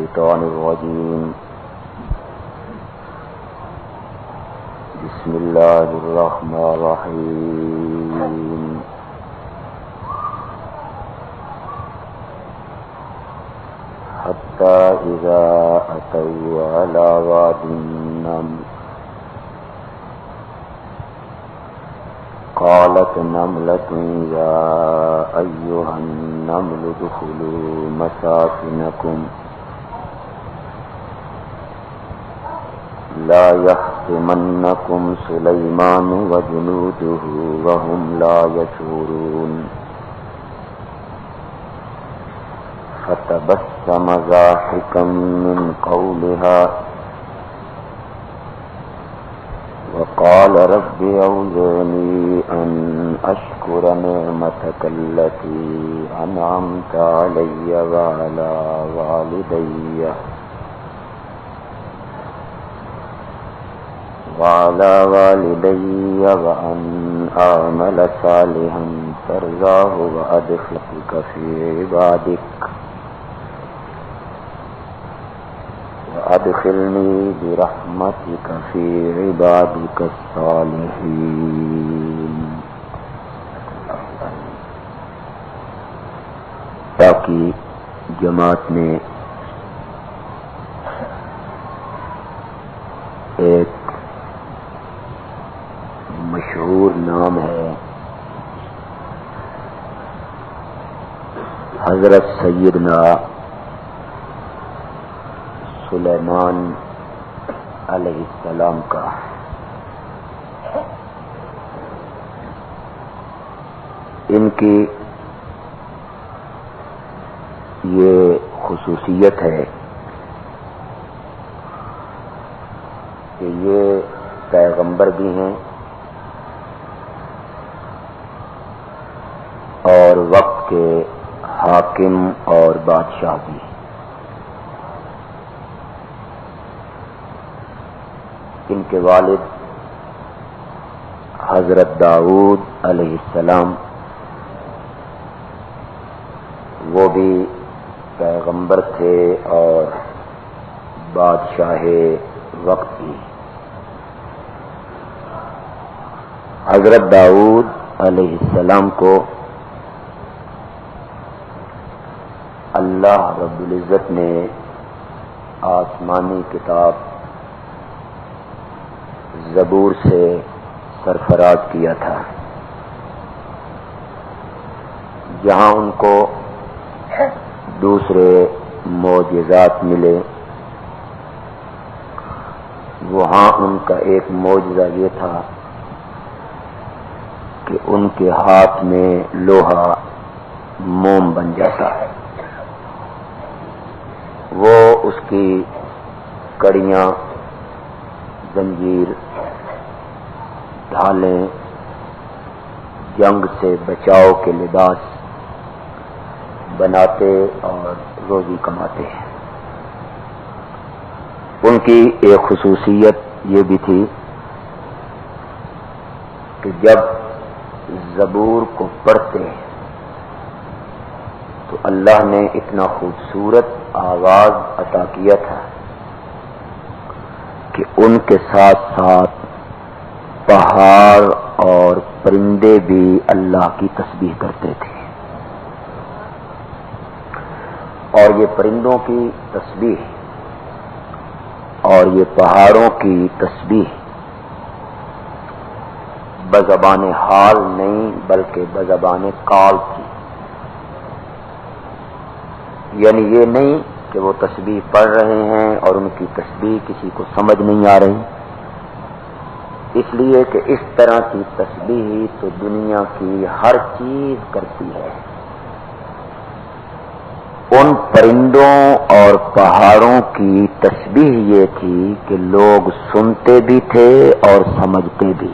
الشيطان الرجيم بسم الله الرحمن الرحيم حتى إذا أتوا على واد النمل قالت نملة يا أيها النمل ادخلوا مساكنكم لا يحطمنكم سليمان وجنوده وهم لا يشعرون فتبسم ضاحكا من قولها وقال رب أوزعني أن أشكر نعمتك التي أنعمت علي وعلى والدي وأن أعمل صالحا ترضاه وأدخلني برحمتك في عبادك الصالحين. باقی جماعت میں ایک مشہور نام ہے حضرت سیدنا سلیمان علیہ السلام کا. ان کی یہ خصوصیت ہے کہ یہ پیغمبر بھی ہیں اور وقت کے حاکم اور بادشاہ بھی. ان کے والد حضرت داؤد علیہ السلام وہ بھی پیغمبر تھے اور بادشاہ وقت بھی. حضرت داؤد علیہ السلام کو اللہ رب العزت نے آسمانی کتاب زبور سے سرفراز کیا تھا، جہاں ان کو دوسرے معجزات ملے. وہاں ان کا ایک معجزہ یہ تھا کہ ان کے ہاتھ میں لوہا موم بن جاتا ہے. وہ اس کی کڑیاں، زنجیر، ڈھالیں، جنگ سے بچاؤ کے لباس بناتے اور روزی کماتے ہیں. ان کی ایک خصوصیت یہ بھی تھی کہ جب زبور کو پڑھتے تو اللہ نے اتنا خوبصورت آواز عطا کیا تھا کہ ان کے ساتھ ساتھ پہاڑ اور پرندے بھی اللہ کی تسبیح کرتے تھے. اور یہ پرندوں کی تسبیح اور یہ پہاڑوں کی تسبیح بزبان حال نہیں بلکہ بزبان قال تھی. یعنی یہ نہیں کہ وہ تسبیح پڑھ رہے ہیں اور ان کی تسبیح کسی کو سمجھ نہیں آ رہی، اس لیے کہ اس طرح کی تسبیح تو دنیا کی ہر چیز کرتی ہے. ان پرندوں اور پہاڑوں کی تسبیح یہ تھی کہ لوگ سنتے بھی تھے اور سمجھتے بھی.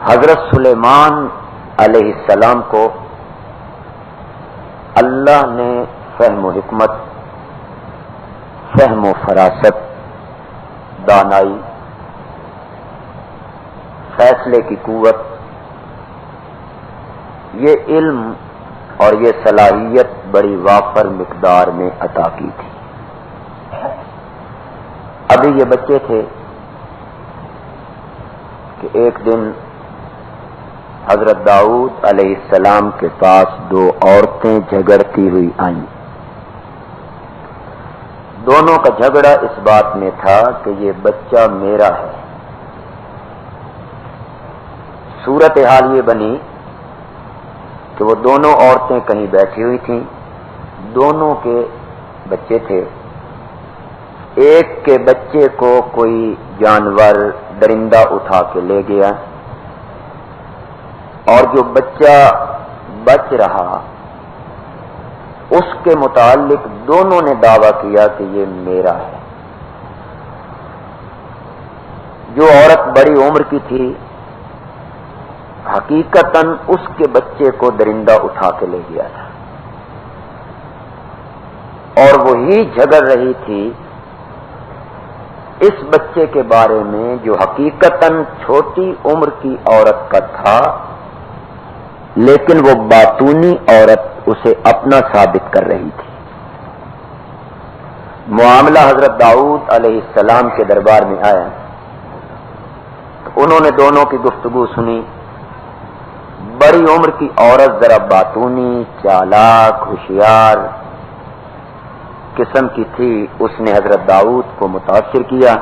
حضرت سلیمان علیہ السلام کو اللہ نے فہم و حکمت، فہم و فراست، دانائی، فیصلے کی قوت، یہ علم اور یہ صلاحیت بڑی وافر مقدار میں عطا کی تھی۔ ابھی یہ بچے تھے کہ ایک دن حضرت داؤد علیہ السلام کے پاس دو عورتیں جھگڑتی ہوئی آئیں۔ دونوں کا جھگڑا اس بات میں تھا کہ یہ بچہ میرا ہے۔ صورتحال یہ بنی کہ وہ دونوں عورتیں کہیں بیٹھی ہوئی تھیں، دونوں کے بچے تھے۔ ایک کے بچے کو کوئی جانور درندہ اٹھا کے لے گیا، اور جو بچہ بچ رہا اس کے متعلق دونوں نے دعویٰ کیا کہ یہ میرا ہے۔ جو عورت بڑی عمر کی تھی حقیقتاً اس کے بچے کو درندہ اٹھا کے لے گیا تھا، اور وہی جھگڑ رہی تھی اس بچے کے بارے میں جو حقیقتاً چھوٹی عمر کی عورت کا تھا، لیکن وہ باطونی عورت اسے اپنا ثابت کر رہی تھی۔ معاملہ حضرت داؤد علیہ السلام کے دربار میں آیا، انہوں نے دونوں کی گفتگو سنی۔ بڑی عمر کی عورت ذرا باطونی، چالاک، ہوشیار قسم کی تھی، اس نے حضرت داؤد کو متاثر کیا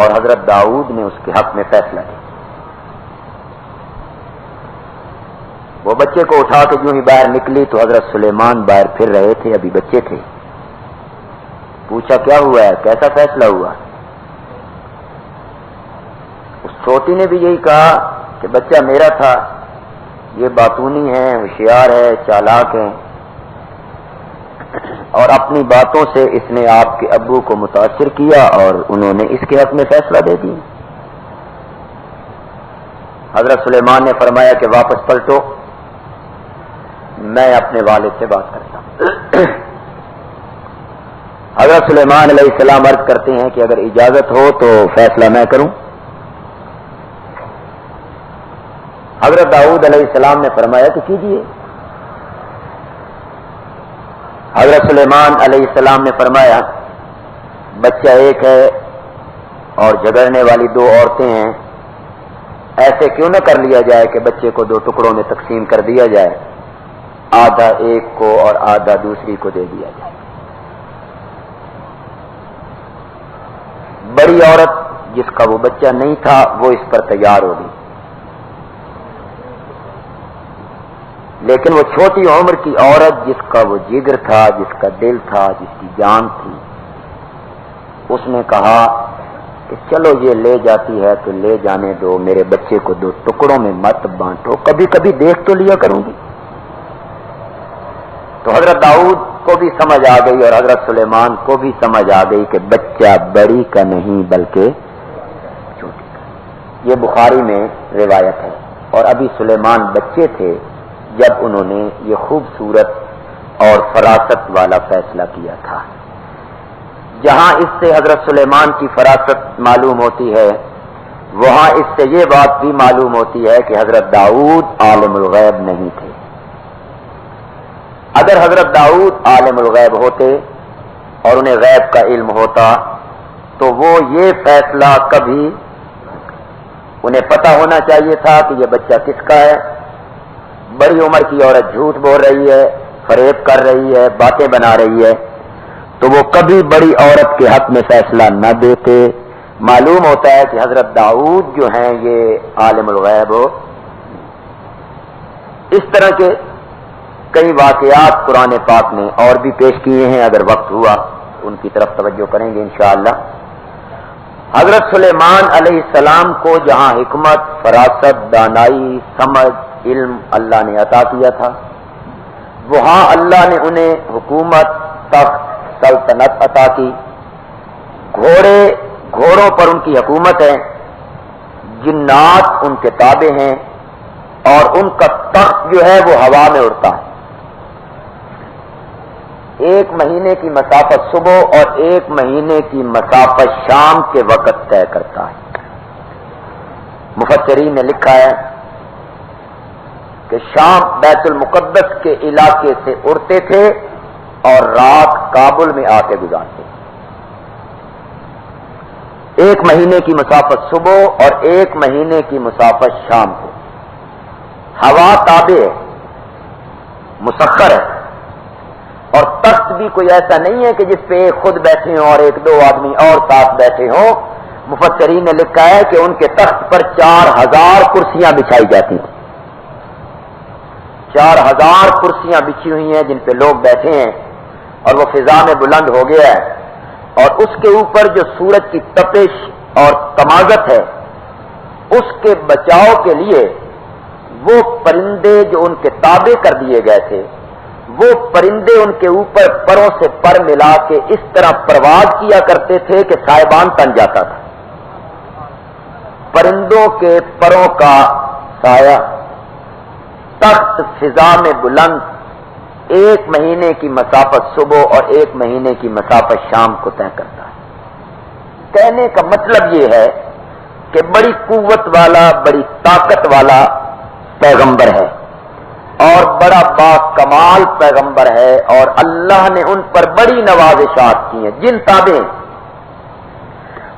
اور حضرت داؤد نے اس کے حق میں فیصلہ کیا۔ وہ بچے کو اٹھا کے جو ہی باہر نکلی تو حضرت سلیمان باہر پھر رہے تھے، ابھی بچے تھے۔ پوچھا کیا ہوا ہے، کیسا فیصلہ ہوا؟ اس چھوٹی نے بھی یہی کہا کہ بچہ میرا تھا، یہ باطونی ہے، ہوشیار ہے، چالاک ہے، اور اپنی باتوں سے اس نے آپ کے ابو کو متاثر کیا اور انہوں نے اس کے حق میں فیصلہ دے دی۔ حضرت سلیمان نے فرمایا کہ واپس پلٹو، میں اپنے والد سے بات کرتا ہوں۔ حضرت سلیمان علیہ السلام عرض کرتے ہیں کہ اگر اجازت ہو تو فیصلہ میں کروں۔ حضرت داؤد علیہ السلام نے فرمایا کہ کیجیے۔ حضرت سلیمان علیہ السلام نے فرمایا بچہ ایک ہے اور جھگڑنے والی دو عورتیں ہیں، ایسے کیوں نہ کر لیا جائے کہ بچے کو دو ٹکڑوں میں تقسیم کر دیا جائے، آدھا ایک کو اور آدھا دوسری کو دے دیا جائے۔ بڑی عورت جس کا وہ بچہ نہیں تھا وہ اس پر تیار ہو گئی، لیکن وہ چھوٹی عمر کی عورت جس کا وہ جگر تھا، جس کا دل تھا، جس کی جان تھی، اس نے کہا کہ چلو یہ لے جاتی ہے تو لے جانے دو، میرے بچے کو دو ٹکڑوں میں مت بانٹو، کبھی کبھی دیکھ تو لیا کروں گی۔ تو حضرت داؤد کو بھی سمجھ آ گئی اور حضرت سلیمان کو بھی سمجھ آ گئی کہ بچہ بڑی کا نہیں بلکہ چھوٹی کا۔ یہ بخاری میں روایت ہے، اور ابھی سلیمان بچے تھے جب انہوں نے یہ خوبصورت اور فراست والا فیصلہ کیا تھا۔ جہاں اس سے حضرت سلیمان کی فراست معلوم ہوتی ہے، وہاں اس سے یہ بات بھی معلوم ہوتی ہے کہ حضرت داؤد عالم الغیب نہیں تھے۔ اگر حضرت داؤد عالم الغیب ہوتے اور انہیں غیب کا علم ہوتا تو وہ یہ فیصلہ کبھی، انہیں پتہ ہونا چاہیے تھا کہ یہ بچہ کس کا ہے۔ بڑی عمر کی عورت جھوٹ بول رہی ہے، فریب کر رہی ہے، باتیں بنا رہی ہے، تو وہ کبھی بڑی عورت کے حق میں فیصلہ نہ دیتے۔ معلوم ہوتا ہے کہ حضرت داؤد جو ہیں یہ عالم الغیب ہو۔ اس طرح کے کئی واقعات قرآن پاک نے اور بھی پیش کیے ہیں، اگر وقت ہوا ان کی طرف توجہ کریں گے انشاءاللہ۔ حضرت سلیمان علیہ السلام کو جہاں حکمت، فراست، دانائی، سمجھ، علم اللہ نے عطا کیا تھا، وہاں اللہ نے انہیں حکومت، تخت، سلطنت عطا کی۔ گھوڑوں پر ان کی حکومت ہے، جنات ان کے تابع ہیں، اور ان کا تخت جو ہے وہ ہوا میں اڑتا ہے۔ ایک مہینے کی مسافت صبح اور ایک مہینے کی مسافت شام کے وقت طے کرتا ہے۔ مفسرین نے لکھا ہے کہ شام بیت المقدس کے علاقے سے اڑتے تھے اور رات کابل میں آ کے گزارتے. 1 مہینے کی مسافت صبح اور 1 مہینے کی مسافت شام کو. ہوا تابع ہے، مسخر ہے، اور تخت بھی کوئی ایسا نہیں ہے کہ جس پہ ایک خود بیٹھے ہوں اور 1-2 آدمی اور ساتھ بیٹھے ہوں. مفسرین نے لکھا ہے کہ ان کے تخت پر 4000 کرسیاں بچھائی جاتی ہیں. 4000 کرسیاں بچھی ہوئی ہیں جن پہ لوگ بیٹھے ہیں، اور وہ فضا میں بلند ہو گیا ہے. اور اس کے اوپر جو سورج کی تپش اور تمازت ہے، اس کے بچاؤ کے لیے وہ پرندے جو ان کے تابع کر دیے گئے تھے، وہ پرندے ان کے اوپر پروں سے پر ملا کے اس طرح پرواز کیا کرتے تھے کہ سائبان تن جاتا تھا. پرندوں کے پروں کا سایہ تخت فضا میں بلند 1 مہینے کی مسافت صبح اور 1 مہینے کی مسافت شام کو طے کرتا ہے. کہنے کا مطلب یہ ہے کہ بڑی قوت والا، بڑی طاقت والا پیغمبر ہے اور بڑا با کمال پیغمبر ہے، اور اللہ نے ان پر بڑی نوازشات کی ہیں جن تابع ہیں.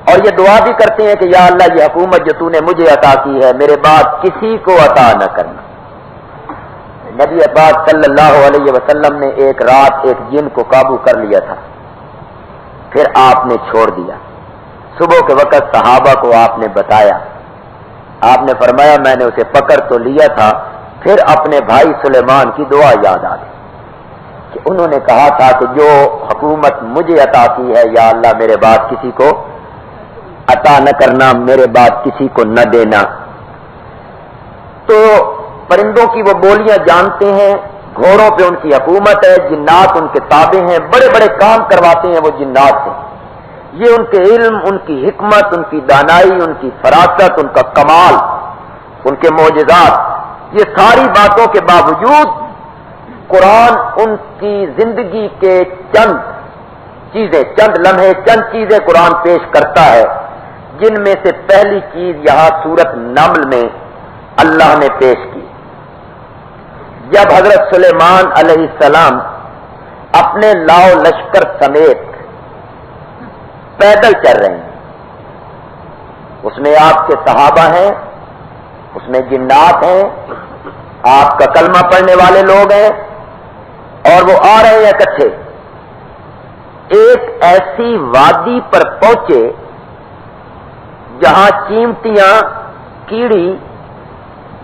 اور یہ دعا بھی کرتے ہیں کہ یا اللہ، یہ حکومت جو تو نے مجھے عطا کی ہے میرے بعد کسی کو عطا نہ کرنا. نبی پاک صلی اللہ علیہ وسلم نے ایک رات ایک جن کو قابو کر لیا تھا، پھر آپ نے چھوڑ دیا. صبح کے وقت صحابہ کو آپ نے بتایا. آپ نے فرمایا میں نے اسے پکڑ تو لیا تھا، پھر اپنے بھائی سلیمان کی دعا یاد آ گئی کہ انہوں نے کہا تھا کہ جو حکومت مجھے عطا کی ہے یا اللہ میرے بعد کسی کو عطا نہ کرنا، میرے بعد کسی کو نہ دینا. تو پرندوں کی وہ بولیاں جانتے ہیں، گھوڑوں پہ ان کی حکومت ہے، جنات ان کے تابع ہیں، بڑے بڑے کام کرواتے ہیں وہ جنات سے. یہ ان کے علم، ان کی حکمت، ان کی دانائی، ان کی فراست، ان کا کمال، ان کے معجزات، یہ ساری باتوں کے باوجود قرآن ان کی زندگی کے چند چیزیں، چند لمحے، چند چیزیں قرآن پیش کرتا ہے، جن میں سے پہلی چیز یہاں سورت نمل میں اللہ نے پیش کی. جب حضرت سلیمان علیہ السلام اپنے لاؤ لشکر سمیت پیدل چل رہے ہیں، اس میں آپ کے صحابہ ہیں، اس میں جنات ہیں، آپ کا کلمہ پڑھنے والے لوگ ہیں، اور وہ آ رہے ہیں اکٹھے. ایک ایسی وادی پر پہنچے جہاں چیمٹیاں، کیڑی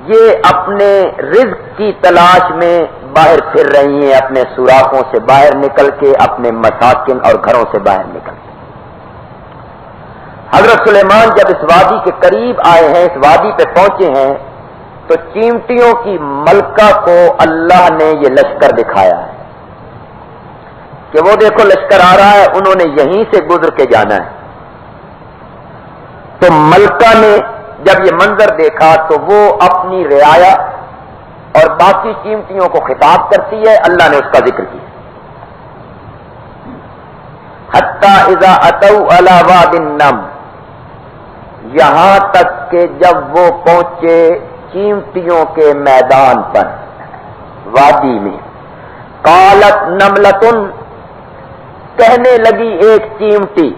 یہ اپنے رزق کی تلاش میں باہر پھر رہی ہیں، اپنے سوراخوں سے باہر نکل کے، اپنے مساکن اور گھروں سے باہر نکل کے. حضرت سلیمان جب اس وادی کے قریب آئے ہیں، اس وادی پہ پہنچے ہیں، تو چیمٹیوں کی ملکہ کو اللہ نے یہ لشکر دکھایا ہے کہ وہ دیکھو لشکر آ رہا ہے، انہوں نے یہیں سے گزر کے جانا ہے. تو ملکہ نے جب یہ منظر دیکھا تو وہ اپنی رعایا اور باقی چیمٹیوں کو خطاب کرتی ہے، اللہ نے اس کا ذکر کیا. حتی اذا اتوا علی واد النمل، یہاں تک کہ جب وہ پہنچے چیمٹیوں کے میدان پر، وادی میں. قالت نملۃ، کہنے لگی ایک چیمٹی،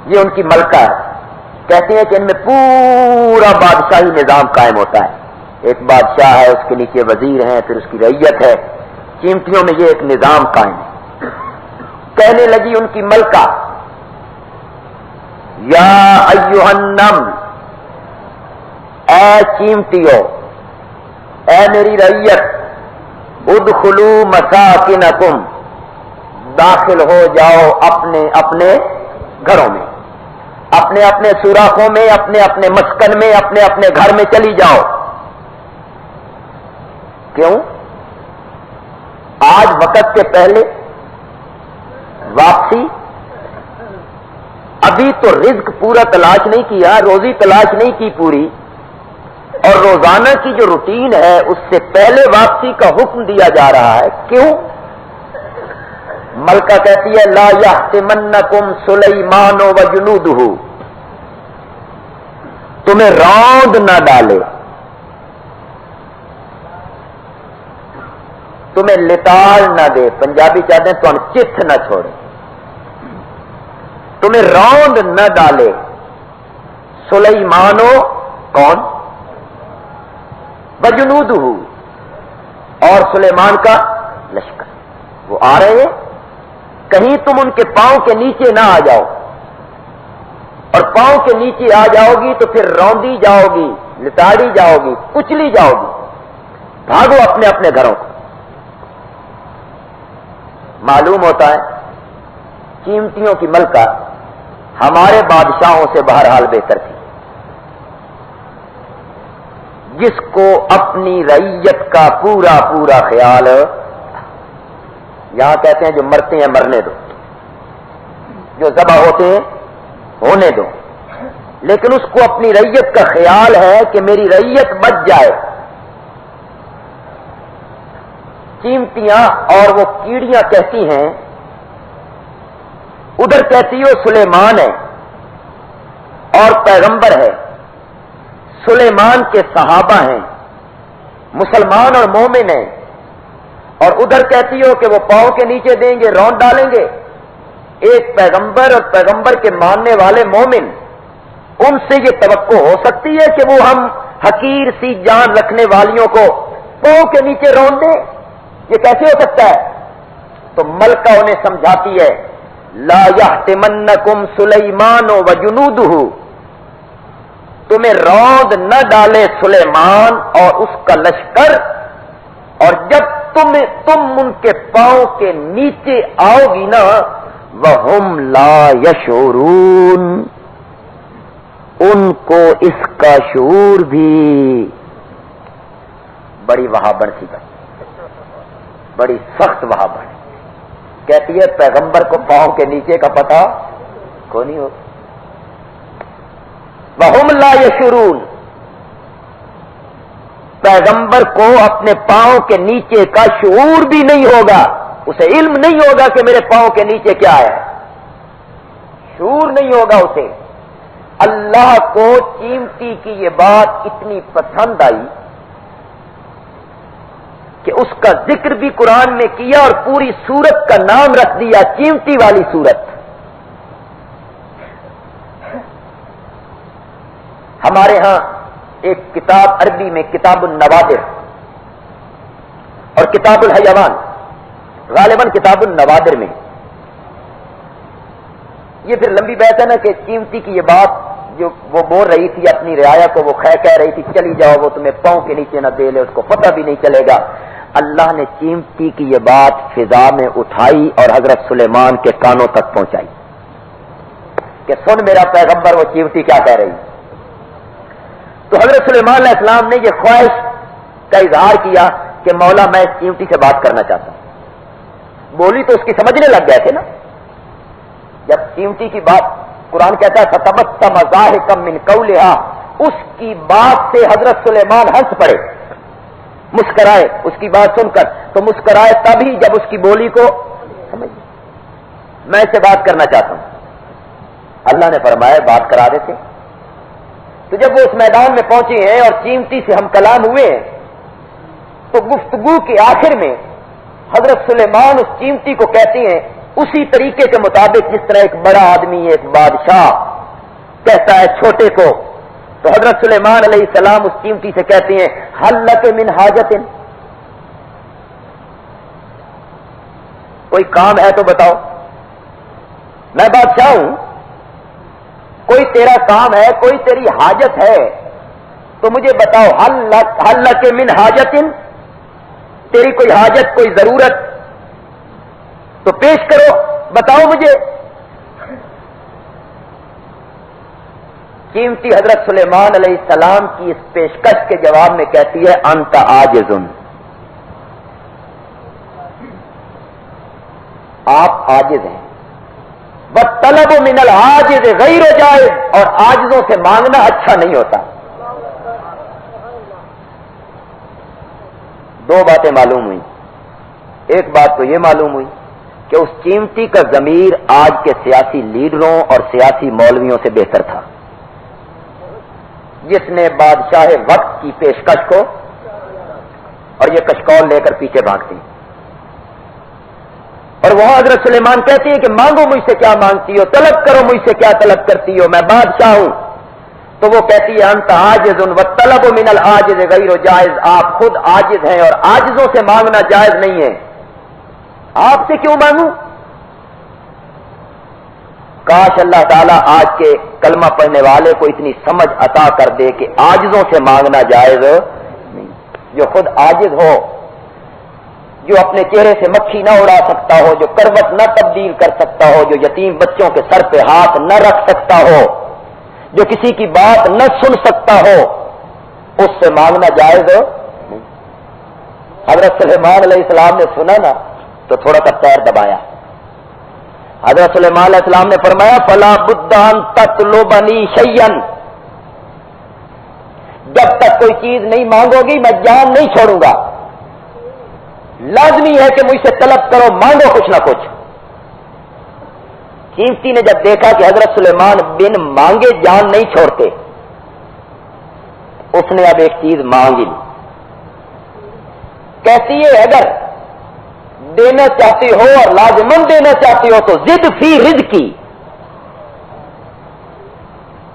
یہ ان کی ملکہ ہے. کہتے ہیں کہ ان میں پورا بادشاہی نظام قائم ہوتا ہے. ایک بادشاہ ہے، اس کے نیچے وزیر ہیں، پھر اس کی رعیت ہے. چیمٹیوں میں یہ ایک نظام قائم ہے. کہنے لگی ان کی ملکہ، یا ایھا النمل، اے چیمٹیو، اے میری رعیت، ادخلوا مساکنکم، داخل ہو جاؤ اپنے اپنے گھروں میں، اپنے اپنے سوراخوں میں، اپنے اپنے مسکن میں، اپنے اپنے گھر میں چلی جاؤ. کیوں؟ آج وقت کے پہلے واپسی، ابھی تو رزق پورا تلاش نہیں کیا، روزی تلاش نہیں کی پوری، اور روزانہ کی جو روٹین ہے اس سے پہلے واپسی کا حکم دیا جا رہا ہے. کیوں؟ ملکہ کہتی ہے لا یحطمنکم سلیمان وجنودہ، تمہیں روند نہ ڈالے. تمہیں لتاڑ نہ دے، پنجابی چاہتے ہیں تم چتھ نہ چھوڑے، تمہیں روند نہ ڈالے. سلیمانو کون؟ وجنودہ، اور سلیمان کا لشکر. وہ آ رہے ہیں، کہیں تم ان کے پاؤں کے نیچے نہ آ جاؤ، اور پاؤں کے نیچے آ جاؤ گی تو پھر روندی جاؤ گی، لتاڑی جاؤ گی، کچلی جاؤ گی. بھاگو اپنے اپنے گھروں کو. معلوم ہوتا ہے چیمٹیوں کی ملکہ ہمارے بادشاہوں سے بہرحال بہتر تھی، جس کو اپنی رعیت کا پورا پورا خیال. یہاں کہتے ہیں جو مرتے ہیں مرنے دو، جو ذبح ہوتے ہیں ہونے دو، لیکن اس کو اپنی رعیت کا خیال ہے کہ میری رعیت بچ جائے. چیمٹیاں اور وہ کیڑیاں کہتی ہیں، ادھر کہتی ہو سلیمان ہے اور پیغمبر ہے، سلیمان کے صحابہ ہیں، مسلمان اور مومن ہیں، اور ادھر کہتی ہو کہ وہ پاؤں کے نیچے دیں گے، روند ڈالیں گے. ایک پیغمبر اور پیغمبر کے ماننے والے مومن، ان سے یہ توقع ہو سکتی ہے کہ وہ ہم حقیر سی جان رکھنے والیوں کو پاؤں کے نیچے روند دیں؟ یہ کیسے ہو سکتا ہے؟ تو ملکہ انہیں سمجھاتی ہے، لا یحتمنکم سلیمان وجنودہ، تمہیں روند نہ ڈالے سلیمان اور اس کا لشکر، اور جب تم ان کے پاؤں کے نیچے آؤ گی نا، وَهُمْ لَا يَشْعُرُونَ، ان کو اس کا شعور بھی. بڑی وہابڑ سی بات، بڑی سخت وہابڑ. کہتی ہے پیغمبر کو پاؤں کے نیچے کا پتہ کو نہیں ہو. وَهُمْ لَا يَشْعُرُونَ، پیغمبر کو اپنے پاؤں کے نیچے کا شعور بھی نہیں ہوگا، اسے علم نہیں ہوگا کہ میرے پاؤں کے نیچے کیا ہے، شعور نہیں ہوگا اسے. اللہ کو چیمٹی کی یہ بات اتنی پسند آئی کہ اس کا ذکر بھی قرآن میں کیا اور پوری سورت کا نام رکھ دیا چیمٹی والی سورت. ہمارے ہاں ایک کتاب عربی میں کتاب النوادر اور کتاب الحیوان، غالباً کتاب النوادر میں، یہ پھر لمبی بحث ہے نا کہ چیمٹی کی یہ بات جو وہ بول رہی تھی اپنی رعایا کو، وہ کہہ رہی تھی چلی جاؤ، وہ تمہیں پاؤں کے نیچے نہ دے لے، اس کو پتہ بھی نہیں چلے گا. اللہ نے چیمٹی کی یہ بات فضا میں اٹھائی اور حضرت سلیمان کے کانوں تک پہنچائی کہ سن میرا پیغمبر وہ چیمٹی کیا کہہ رہی. تو حضرت سلیمان علیہ السلام نے یہ خواہش کا اظہار کیا کہ مولا میں اس چیمٹی سے بات کرنا چاہتا ہوں. بولی تو اس کی سمجھنے لگ گئے تھے نا. جب چیمٹی کی بات قرآن کہتا ہے فتبسم ضاحکا من قولها، اس کی بات سے حضرت سلیمان ہنس پڑے، مسکرائے اس کی بات سن کر. تو مسکرائے تبھی جب اس کی بولی کو سمجھ. میں اس سے بات کرنا چاہتا ہوں. اللہ نے فرمایا بات کرا دیتے. تو جب وہ اس میدان میں پہنچے ہیں اور چیمٹی سے ہم کلام ہوئے ہیں، تو گفتگو کے آخر میں حضرت سلیمان اس چیمٹی کو کہتے ہیں اسی طریقے کے مطابق جس طرح ایک بڑا آدمی ایک بادشاہ کہتا ہے چھوٹے کو. تو حضرت سلیمان علیہ السلام اس چیمٹی سے کہتے ہیں حل لک من حاجت، کوئی کام ہے تو بتاؤ، میں بادشاہ ہوں، کوئی تیرا کام ہے، کوئی تیری حاجت ہے تو مجھے بتاؤ. حل لک من حاجت، تیری کوئی حاجت کوئی ضرورت تو پیش کرو، بتاؤ مجھے. چیمٹی حضرت سلیمان علیہ السلام کی اس پیشکش کے جواب میں کہتی ہے انت عاجز، آپ عاجز ہیں. بطلب من العاجز غیر جائز، اور عاجزوں سے مانگنا اچھا نہیں ہوتا. دو باتیں معلوم ہوئی. ایک بات تو یہ معلوم ہوئی کہ اس چیمٹی کا ضمیر آج کے سیاسی لیڈروں اور سیاسی مولویوں سے بہتر تھا، جس نے بادشاہ وقت کی پیشکش کو، اور یہ کشکول لے کر پیچھے بھاگتی. وہاں حضرت سلیمان کہتی ہے کہ مانگو مجھ سے کیا مانگتی ہو، طلب کرو مجھ سے کیا طلب کرتی ہو، میں بادشاہ ہوں. تو وہ کہتی ہے انت عاجز والطلب من العاجز غیر جائز، آپ خود عاجز ہیں اور عاجزوں سے مانگنا جائز نہیں ہے، آپ سے کیوں مانگوں؟ کاش اللہ تعالیٰ آج کے کلمہ پڑھنے والے کو اتنی سمجھ عطا کر دے کہ عاجزوں سے مانگنا جائز نہیں. جو خود عاجز ہو، جو اپنے چہرے سے مکھی نہ اڑا سکتا ہو، جو کروٹ نہ تبدیل کر سکتا ہو، جو یتیم بچوں کے سر پہ ہاتھ نہ رکھ سکتا ہو، جو کسی کی بات نہ سن سکتا ہو، اس سے مانگنا جائز نہیں. حضرت سلیمان علیہ السلام نے سنا نا تو تھوڑا سا پیر دبایا. حضرت سلیمان علیہ السلام نے فرمایا فلا بد ان تطلبنی شیئا، جب تک کوئی چیز نہیں مانگو گی میں جان نہیں چھوڑوں گا، لازمی ہے کہ مجھ سے طلب کرو، مانگو کچھ نہ کچھ. چیمٹی نے جب دیکھا کہ حضرت سلیمان بن مانگے جان نہیں چھوڑتے، اس نے اب ایک چیز مانگی. کہتی ہے اگر دینا چاہتی ہو اور لازمن دینا چاہتی ہو تو ضد فی رزقی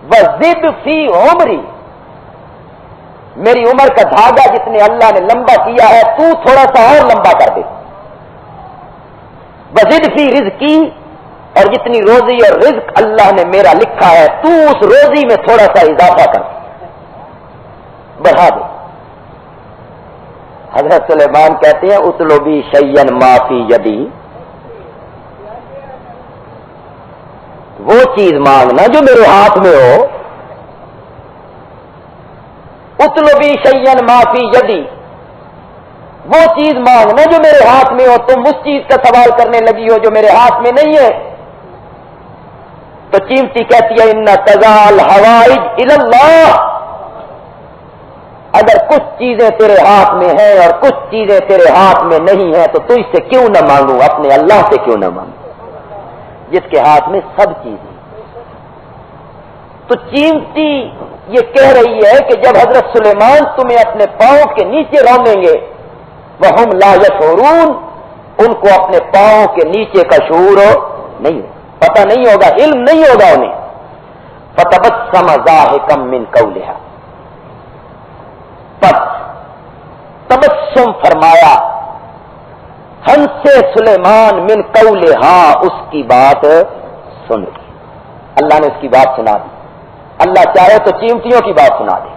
و ضد فی عمری، میری عمر کا دھاگا جتنے اللہ نے لمبا کیا ہے تو تھوڑا سا اور لمبا کر دے. وزد فی رزقی، اور جتنی روزی اور رزق اللہ نے میرا لکھا ہے تو اس روزی میں تھوڑا سا اضافہ کر بڑھا دے. حضرت سلیمان کہتے ہیں اطلبی شیئا ما فی یدی، وہ چیز مانگنا جو میرے ہاتھ میں ہو. اطلبی شیئا ما فی یدی، وہ چیز مانگنا جو میرے ہاتھ میں ہو. تم اس چیز کا سوال کرنے لگی ہو جو میرے ہاتھ میں نہیں ہے. تو چیمٹی کہتی ہے ان تزال حوائج الی اللہ، اگر کچھ چیزیں تیرے ہاتھ میں ہیں اور کچھ چیزیں تیرے ہاتھ میں نہیں ہیں تو تجھ سے کیوں نہ مانگوں، اپنے اللہ سے کیوں نہ مانگوں جس کے ہاتھ میں سب چیزیں. تو چیمٹی یہ کہہ رہی ہے کہ جب حضرت سلیمان تمہیں اپنے پاؤں کے نیچے رونیں گے وہم لا یشعرون، ان کو اپنے پاؤں کے نیچے کا شعور نہیں، پتہ نہیں ہوگا، علم نہیں ہوگا انہیں. فتبسم ضاحکا من قولها، پس تبسم فرمایا ہنسے سلیمان من قولها، اس کی بات سن کے. اللہ نے اس کی بات سنا دی. اللہ چاہے تو چیمٹیوں کی بات سنا دے.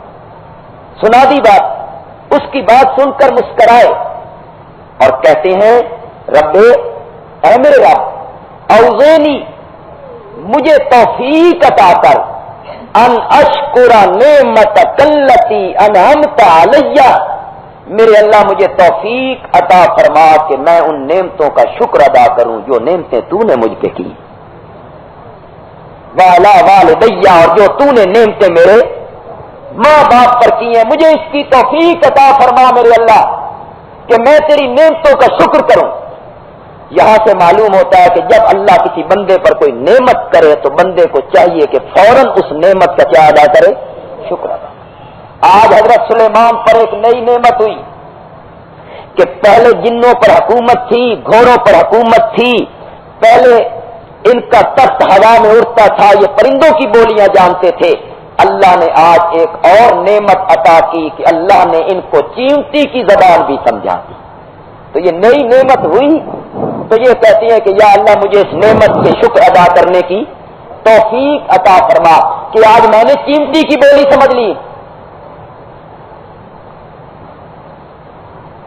سنا دی بات، اس کی بات سن کر مسکرائے اور کہتے ہیں رب، اے میرے رب، اوزینی، مجھے توفیق عطا کر، ان اشکر نعمتک التی انعمت علی، میرے اللہ مجھے توفیق عطا فرما کہ میں ان نعمتوں کا شکر ادا کروں جو نعمتیں تو نے مجھ پہ کی، وعلی والدی، اور جو تو نے نعمتیں میرے ماں باپ پر کی ہیں، مجھے اس کی توفیق عطا فرما میرے اللہ کہ میں تیری نعمتوں کا شکر کروں. یہاں سے معلوم ہوتا ہے کہ جب اللہ کسی بندے پر کوئی نعمت کرے تو بندے کو چاہیے کہ فوراً اس نعمت کا کیا ادا کرے، شکر ادا. آج حضرت سلیمان پر ایک نئی نعمت ہوئی کہ پہلے جنوں پر حکومت تھی، گھوڑوں پر حکومت تھی، پہلے ان کا تخت ہوا میں اڑتا تھا، یہ پرندوں کی بولیاں جانتے تھے. اللہ نے آج ایک اور نعمت عطا کی کہ اللہ نے ان کو چیمٹی کی زبان بھی سمجھا دی. تو یہ نئی نعمت ہوئی تو یہ کہتی ہیں کہ یا اللہ مجھے اس نعمت سے شکر ادا کرنے کی توفیق عطا فرما کہ آج میں نے چیمٹی کی بولی سمجھ لی.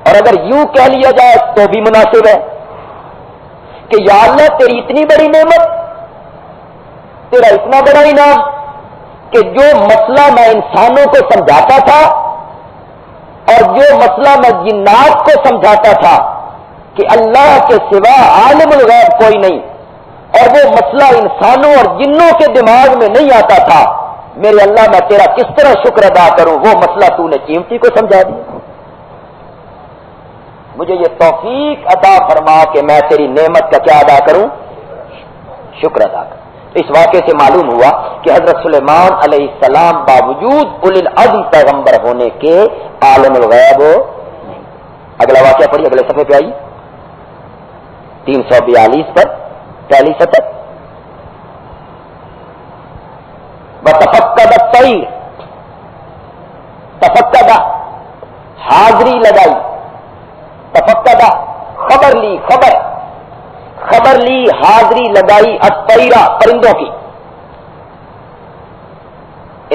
اور اگر یوں کہہ لیا جائے تو بھی مناسب ہے کہ یا اللہ تیری اتنی بڑی نعمت، تیرا اتنا بڑا انعام کہ جو مسئلہ میں انسانوں کو سمجھاتا تھا اور جو مسئلہ میں جنات کو سمجھاتا تھا کہ اللہ کے سوا عالم الغیب کوئی نہیں، اور وہ مسئلہ انسانوں اور جنوں کے دماغ میں نہیں آتا تھا، میرے اللہ میں تیرا کس طرح شکر ادا کروں، وہ مسئلہ تو نے چیمٹی کو سمجھا دیا. مجھے یہ توفیق عطا فرما کہ میں تیری نعمت کا کیا ادا کروں، شکر ادا کروں. اس واقعے سے معلوم ہوا کہ حضرت سلیمان علیہ السلام باوجود اولی العزم پیغمبر ہونے کے عالم الغیب نہیں. اگلا واقعہ پڑھی، اگلے صفحے پہ آئی. 342 پر پہلی سطر. وتفقد الطیر، تفقد حاضری لگائی، تفقد خبر لی، خبر لی حاضری لگائی الطیرہ پرندوں کی.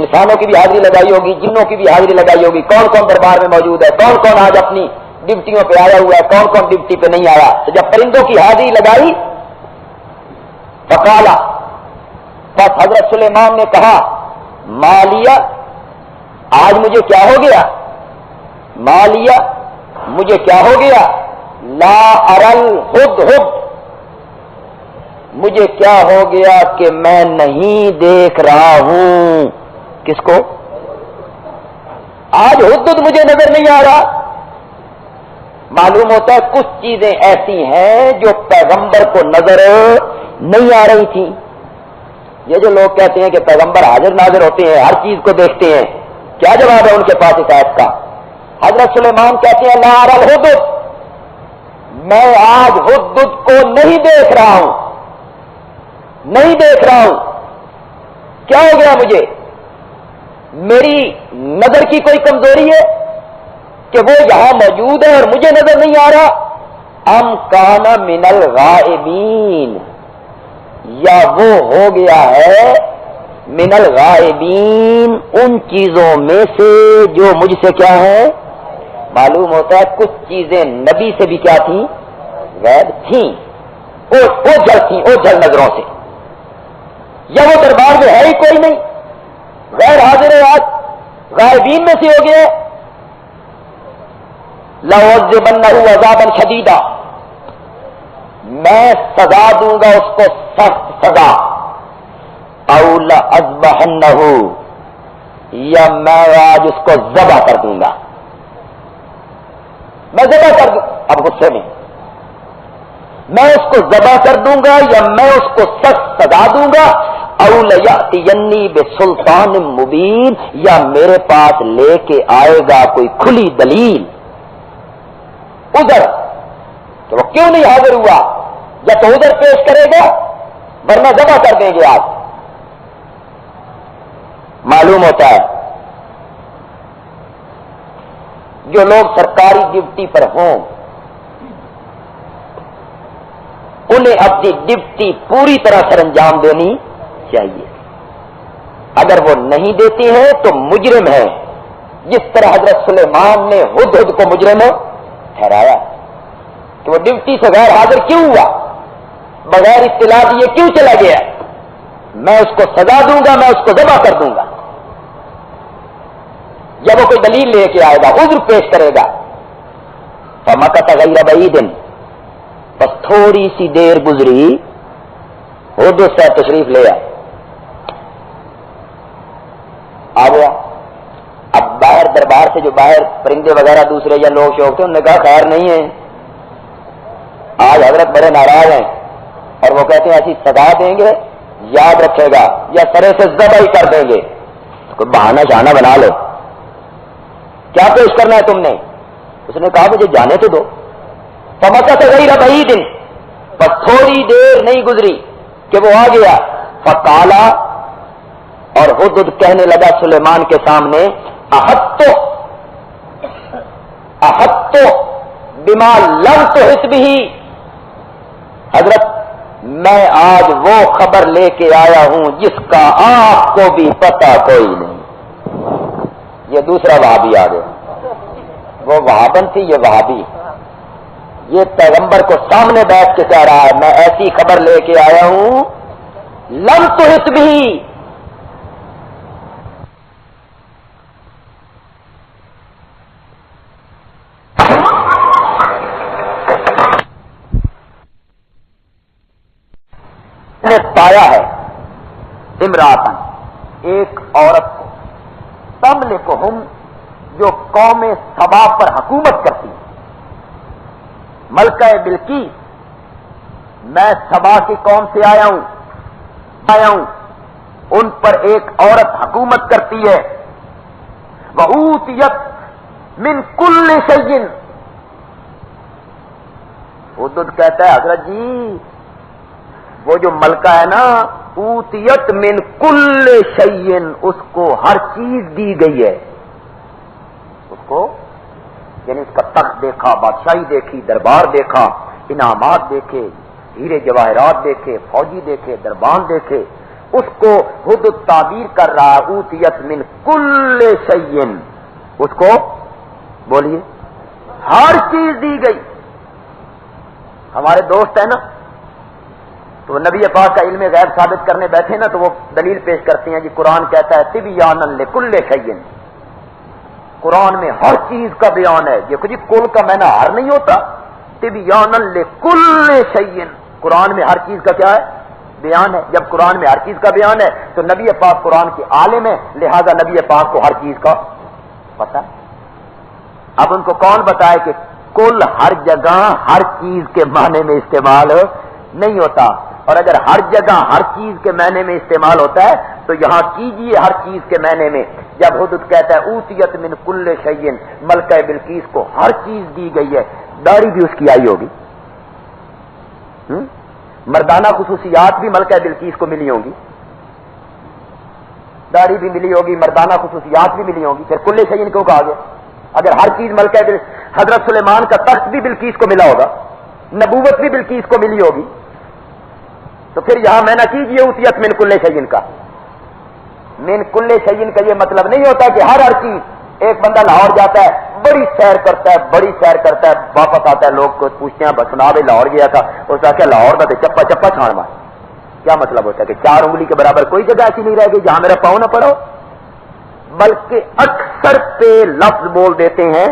انسانوں کی بھی حاضری لگائی ہوگی، جنوں کی بھی حاضری لگائی ہوگی. کون کون دربار میں موجود ہے، کون کون آج اپنی ڈیوٹیوں پہ آیا ہوا ہے، کون کون ڈیوٹی پہ نہیں آیا. تو جب پرندوں کی حاضری لگائی فقالا، بس حضرت سلیمان نے کہا مالیا، آج مجھے کیا ہو گیا، مالیا مجھے کیا ہو گیا، لا ارل ہدہد، مجھے کیا ہو گیا کہ میں نہیں دیکھ رہا ہوں. کس کو؟ آج ہدہد مجھے نظر نہیں آ رہا. معلوم ہوتا ہے کچھ چیزیں ایسی ہیں جو پیغمبر کو نظر نہیں آ رہی تھی. یہ جو لوگ کہتے ہیں کہ پیغمبر حاضر ناظر ہوتے ہیں، ہر چیز کو دیکھتے ہیں، کیا جواب ہے ان کے پاس اس آیت کا؟ حضرت سلیمان کہتے ہیں لا ارى الہدہد، میں آج ہدہد کو نہیں دیکھ رہا ہوں، نہیں دیکھ رہا ہوں. کیا ہو گیا مجھے؟ میری نظر کی کوئی کمزوری ہے کہ وہ یہاں موجود ہے اور مجھے نظر نہیں آ رہا؟ ام کان من الغائبین، یا وہ ہو گیا ہے من الغائبین ان چیزوں میں سے جو مجھ سے کیا ہے. معلوم ہوتا ہے کچھ چیزیں نبی سے بھی کیا تھیں، غائب تھیں، اوجھل تھیں، اوجھل نظروں سے. یا وہ دربار میں ہے ہی کوئی نہیں، غیر حاضر آج غائبین میں سے ہو گئے. لَأُعَذِّبَنَّهُ عَذَابًا شَدِيدًا، میں سزا دوں گا اس کو سخت سزا. اَوْ لَأَذْبَحَنَّهُ، یا میں آج اس کو ذبح کر دوں گا. میں ذبح کر دوں، اب غصے میں میں اس کو ذبح کر دوں گا یا میں اس کو سخت سزا دوں گا. اَوْ لَيَأْتِيَنِّي بِسُلْطَانٍ مُبِينٍ، یا میرے پاس لے کے آئے گا کوئی کھلی دلیل. ادھر کہ وہ کیوں نہیں حاضر ہوا، یا تو ادھر پیش کرے گا ورنہ ذبح کر دیں گے آج. معلوم ہوتا ہے جو لوگ سرکاری ڈیوٹی پر ہوں انہیں اپنی ڈیوٹی پوری طرح سر انجام دینی چاہیے. اگر وہ نہیں دیتی ہیں تو مجرم ہے، جس طرح حضرت سلیمان نے ہدہد کو مجرم ٹھہرایا کہ وہ ڈیوٹی سے غیر حاضر کیوں ہوا، بغیر اطلاع دیے کیوں چلا گیا. میں اس کو سزا دوں گا، میں اس کو ذبح کر دوں گا. یا وہ کوئی دلیل لے کے آئے گا، عذر پیش کرے گا. فمکث غیر بعید، بس تھوڑی سی دیر گزری، ہدہد سے تشریف لے آ گیا. اب باہر دربار سے جو باہر پرندے وغیرہ دوسرے یا لوگ شوق تھے، انہوں نے کہا خیر نہیں ہے، آج حضرت بڑے ناراض ہیں اور وہ کہتے ہیں ایسی سزا دیں گے یاد رکھے گا یا سرے سے ذبح ہی کر دیں گے. کوئی بہانہ شانہ بنا لو، کیا پیش کرنا ہے تم نے؟ اس نے کہا مجھے جانے تو دو. فمکث غیر بعید، بس تھوڑی دیر نہیں گزری کہ وہ آ گیا. فقالا، اور ہدہد کہنے لگا سلیمان کے سامنے، احطت بما لم تحط به، حضرت میں آج وہ خبر لے کے آیا ہوں جس کا آپ کو بھی پتہ کوئی نہیں. یہ دوسرا وہابی آ گیا. وہ وہابن تھی، یہ وہابی. یہ پیغمبر کو سامنے بیٹھ کے کہہ رہا ہے میں ایسی خبر لے کے آیا ہوں لم تحط به، نے پایا ہے امراتن، ایک عورت کو، تملکہم، جو قوم سبا پر حکومت کرتی ہے. ملکہ بلقیس، میں سبا کی قوم سے آیا ہوں، ان پر ایک عورت حکومت کرتی ہے. وَأُوتِيَتْ مِنْ كُلِّ شَيْءٍ، حدود کہتا ہے حضرت جی وہ جو ملکہ ہے نا اوتیت من کل شیء، اس کو ہر چیز دی گئی ہے، اس کو یعنی اس کا تخت دیکھا، بادشاہی دیکھی، دربار دیکھا، انعامات دیکھے، ہیرے جواہرات دیکھے، فوجی دیکھے، دربان دیکھے، اس کو حدود تعبیر کر رہا ہے اوتیت من کل شیء، اس کو بولیے ہر چیز دی گئی۔ ہمارے دوست ہیں نا تو نبی پاک کا علم غیب ثابت کرنے بیٹھے نا تو وہ دلیل پیش کرتے ہیں جی قرآن کہتا ہے تبیانا لکل شیء، قرآن میں ہر چیز کا بیان ہے۔ دیکھو جی کل کا معنی ہر نہیں ہوتا، تبیانا لکل شیء، قرآن میں ہر چیز کا کیا ہے بیان ہے۔ جب قرآن میں ہر چیز کا بیان ہے تو نبی پاک قرآن کے عالم ہے، لہذا نبی پاک کو ہر چیز کا پتہ ہے۔ اب ان کو کون بتائے کہ کل ہر جگہ ہر چیز کے معنی میں استعمال نہیں ہوتا، اور اگر ہر جگہ ہر چیز کے معنی میں استعمال ہوتا ہے تو یہاں کیجئے ہر چیز کے معنی میں۔ جب حدود کہتا ہے اوتیت من کل شیء، ملکہ بلقیس کو ہر چیز دی گئی ہے، داڑھی بھی اس کی آئی ہوگی، مردانہ خصوصیات بھی ملکہ بلقیس کو ملی ہوں گی، داڑھی بھی ملی ہوگی، مردانہ خصوصیات بھی ملی ہوں گی، پھر کل شیء کیوں کہا گیا؟ اگر ہر چیز ملکہ حضرت سلیمان کا تخت بھی بلقیس کو ملا ہوگا، نبوت بھی بلقیس کو ملی ہوگی، تو پھر یہاں میں نہ کیجیے اوتیت من کل شیء کا۔ من کل شیء کا یہ مطلب نہیں ہوتا کہ ہر چیز۔ ایک بندہ لاہور جاتا ہے، بڑی سیر کرتا ہے، بڑی سیر کرتا ہے، واپس آتا ہے، لوگ کو پوچھتے ہیں بسنا بھائی لاہور گیا تھا، اس کا کیا لاہور کا چپا چپا چھان مار، کیا مطلب ہوتا ہے کہ 4 انگلی کے برابر کوئی جگہ ایسی نہیں رہ گئی جہاں میرا پاؤں نہ پڑو، بلکہ اکثر پہ لفظ بول دیتے ہیں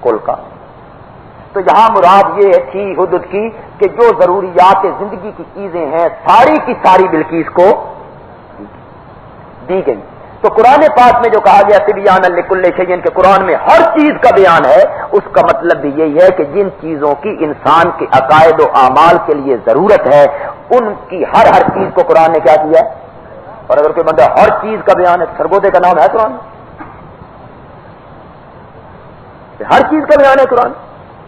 کل کا۔ تو یہاں مراد یہ تھی حدود کی کہ جو ضروریات زندگی کی چیزیں ہیں ساری کی ساری بلقیس کو دی گئی۔ تو قرآن پاک میں جو کہا گیا تبیانا لکل شیء کہ قرآن میں ہر چیز کا بیان ہے، اس کا مطلب بھی یہی ہے کہ جن چیزوں کی انسان کے عقائد و اعمال کے لیے ضرورت ہے ان کی ہر چیز کو قرآن نے کیا کیا ہے۔ اور اگر کوئی بندہ ہر چیز کا بیان ہے، سرگودے کا نام ہے قرآن، ہر چیز کا بیان ہے قرآن،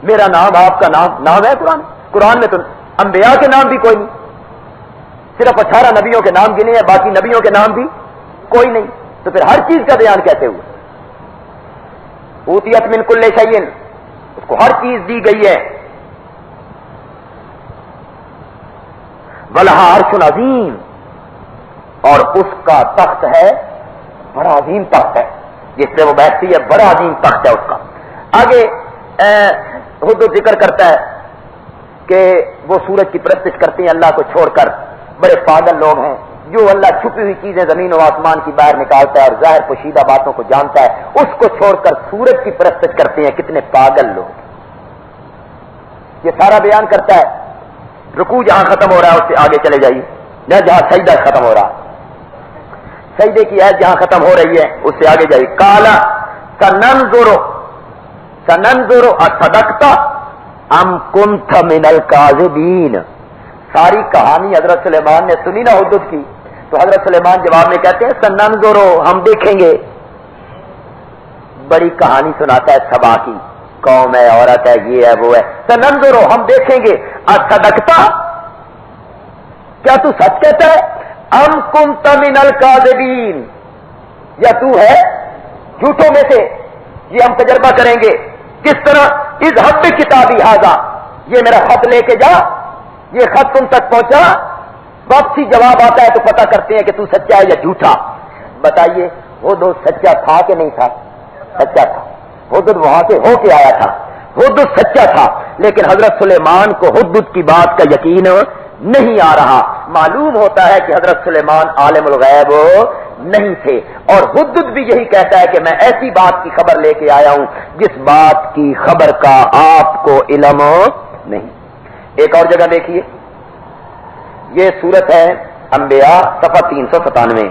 میرا نام آپ کا نام ہے قرآن۔ قرآن میں تو انبیاء کے نام بھی کوئی نہیں، صرف 18 نبیوں کے نام گنے ہیں، باقی نبیوں کے نام بھی کوئی نہیں، تو پھر ہر چیز کا بیان کیسے ہوا؟ اوتیت من کل شیء، اس کو ہر چیز دی گئی ہے۔ وَلَهَا عَرْشٌ عَظِيمٌ، اور اس کا تخت ہے بڑا عظیم تخت ہے، جس پہ وہ بیٹھتی ہے، بڑا عظیم تخت ہے اس کا۔ آگے حدود ذکر کرتا ہے کہ وہ سورج کی پرستش کرتے ہیں اللہ کو چھوڑ کر، بڑے پاگل لوگ ہیں، جو اللہ چھپی ہوئی چیزیں زمین و آسمان کی باہر نکالتا ہے اور ظاہر پوشیدہ باتوں کو جانتا ہے، اس کو چھوڑ کر سورج کی پرستش کرتے ہیں، کتنے پاگل لوگ۔ یہ سارا بیان کرتا ہے۔ رکوع جہاں ختم ہو رہا ہے اس سے آگے چلے جائیے، جہاں سجدہ ختم ہو رہا ہے، سجدے کی آیت جہاں ختم ہو رہی ہے اس سے آگے جائیے۔ کالا سننظر اصدقت ام کنت من الکاذبین۔ ساری کہانی حضرت سلیمان نے سنی نا حدود کی، تو حضرت سلیمان جواب میں کہتے ہیں سننظر، ہم دیکھیں گے۔ بڑی کہانی سناتا ہے سبا کی، قوم ہے، عورت ہے، یہ ہے، وہ ہے۔ سننظر، ہم دیکھیں گے، اصدقت، کیا تو سچ کہتا ہے؟ ام کنت من الکاذبین، یا تو ہے جھوٹوں میں سے؟ یہ ہم تجربہ کریں گے۔ کس طرح؟ اذهب بکتابی ھذا، یہ میرا خط لے کے جا، یہ خط تم تک پہنچا، واپسی جواب آتا ہے تو پتہ کرتے ہیں کہ تو سچا ہے یا جھوٹا۔ بتائیے حدود سچا تھا کہ نہیں تھا؟ سچا تھا، حدود وہاں سے ہو کے آیا تھا، حدود سچا تھا، لیکن حضرت سلیمان کو حدود کی بات کا یقین نہیں آ رہا۔ معلوم ہوتا ہے کہ حضرت سلیمان عالم الغیب نہیں تھے، اور حدود بھی یہی کہتا ہے کہ میں ایسی بات کی خبر لے کے آیا ہوں جس بات کی خبر کا آپ کو علم نہیں۔ ایک اور جگہ دیکھیے، یہ سورت ہے انبیاء صفحہ 397،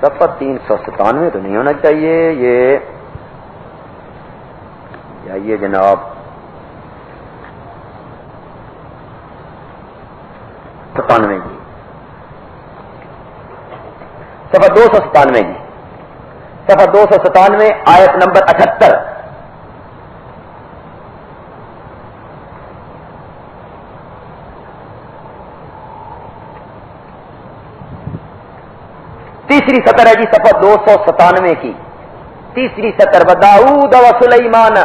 صفحہ 397 تو نہیں ہونا چاہیے یہ جناب 97 جی، صفحہ 297 جی۔ صفحہ 297 آیت نمبر 78. تیسری سطر ہے جی صفحہ 297 کی تیسری سطر. وداؤد و سلیمان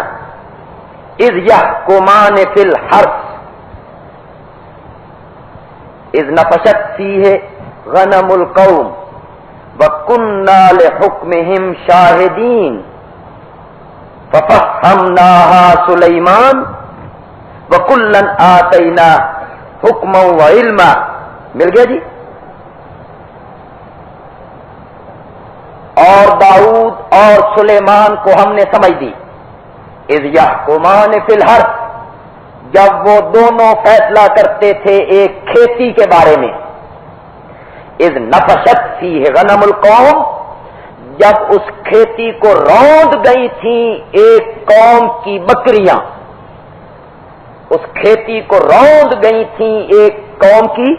اذ یحکمان فی الحرث اذ نفشت فیہ غنم القوم وَكُنَّا لِحُكْمِهِمْ شَاهِدِينَ فَفَهَّمْنَاهَا سُلَيْمَانَ وَكُلًّا آتَيْنَا حُكْمًا وَعِلْمًا. مل گیا جی. اور داؤد اور سلیمان کو ہم نے سمجھ دی. اذ یحکمان فی الحرث جب وہ دونوں فیصلہ کرتے تھے ایک کھیتی کے بارے میں. اذ نفشت فیہ غنم القوم جب اس کھیتی کو روند گئی تھیں ایک قوم کی بکریاں. اس کھیتی کو روند گئی تھیں ایک قوم کی